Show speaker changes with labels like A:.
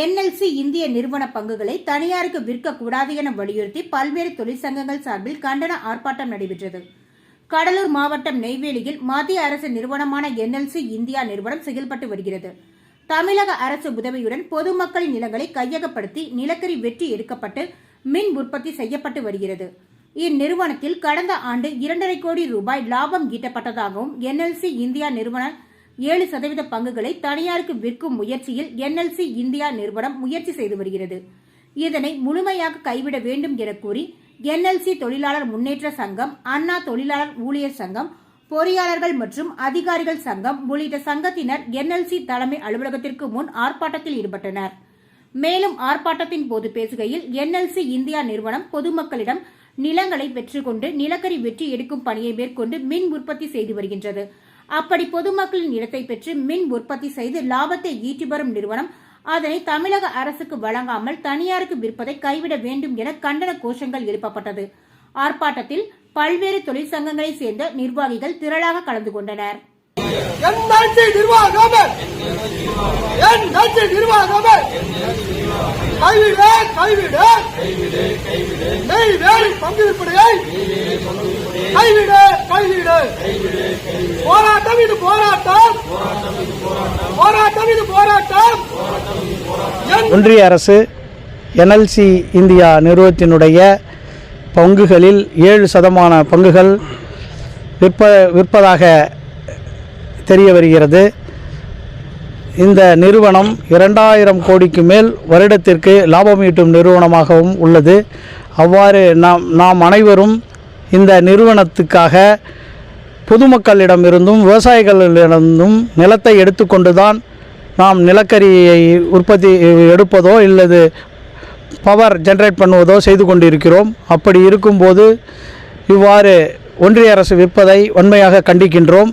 A: NLC இந்திய நிறுவன பங்குகளை தனியாருக்கு விற்கக்கூடாது என வலியுறுத்தி பல்வேறு தொழிற்சங்கங்கள் சார்பில் கண்டன ஆர்ப்பாட்டம் நடைபெற்றது. கடலூர் மாவட்டம் நெய்வேலியில் மத்திய அரசு நிறுவனமான என்எல்சி இந்தியா நிறுவனம் செயல்பட்டு வருகிறது. தமிழக அரசு உதவியுடன் பொதுமக்களின் நிலங்களை கையகப்படுத்தி நிலக்கரி வெட்டி எடுக்கப்பட்டு மின் உற்பத்தி செய்யப்பட்டு வருகிறது. இந்நிறுவனத்தில் கடந்த ஆண்டு 2.5 கோடி ரூபாய் லாபம் ஈட்டப்பட்டதாகவும் என்எல்சி இந்தியா நிறுவன 7% பங்குகளை தனியாருக்கு விற்கும் முயற்சியில் என்எல்சி இந்தியா நிறுவனம் முயற்சி செய்து வருகிறது. இதனை முழுமையாக கைவிட வேண்டும் என கூறி என்எல்சி தொழிலாளர் முன்னேற்ற சங்கம், அண்ணா தொழிலாளர் ஊழியர் சங்கம், பொறியாளர்கள் மற்றும் அதிகாரிகள் சங்கம் உள்ளிட்ட சங்கத்தினர் என்எல்சி தலைமை அலுவலகத்திற்கு முன் ஆர்ப்பாட்டத்தில் ஈடுபட்டனர். மேலும் ஆர்ப்பாட்டத்தின் போது பேசுகையில் என்எல்சி இந்தியா நிறுவனம் பொதுமக்களிடம் நிலங்களை பெற்றுக்கொண்டு நிலக்கரி வெட்டி எடுக்கும் பணியை மேற்கொண்டு மின் உற்பத்தி செய்து வருகின்றது. அப்படி பொதுமக்களின் இடத்தை பெற்று மின் உற்பத்தி செய்து லாபத்தை ஈட்டி வரும் நிறுவனம் அதனை தமிழக அரசுக்கு வழங்காமல் தனியாருக்கு விற்பதை கைவிட வேண்டும் என கண்டன கோஷங்கள் எழுப்பப்பட்டது. ஆர்ப்பாட்டத்தில் பல்வேறு தொழிற்சங்கங்களை சேர்ந்த நிர்வாகிகள் திரளாக கலந்து கொண்டனர்.
B: ஒன்றிய அரசு என்எல்சி இந்தியா நிறுவனத்தினுடைய பங்குகளில் 7% பங்குகள் விற்பதாக தெரிய வருகிறது. இந்த நிறுவனம் 2000 கோடிக்கு மேல் வருடத்திற்கு லாபம் ஈட்டும் நிறுவனமாகவும் உள்ளது. அவ்வாறு நாம் அனைவரும் இந்த நிறுவனத்துக்காக பொதுமக்களிடமிருந்தும் விவசாயிகளிடமிருந்தும் நிலத்தை எடுத்துக்கொண்டுதான் நாம் நிலக்கரியை உற்பத்தி எடுப்பதோ இல்லது பவர் ஜெனரேட் பண்ணுவதோ செய்து கொண்டிருக்கிறோம். அப்படி இருக்கும்போது இவ்வாறு ஒன்றிய அரசு விற்பதை வன்மையாக கண்டிக்கின்றோம்.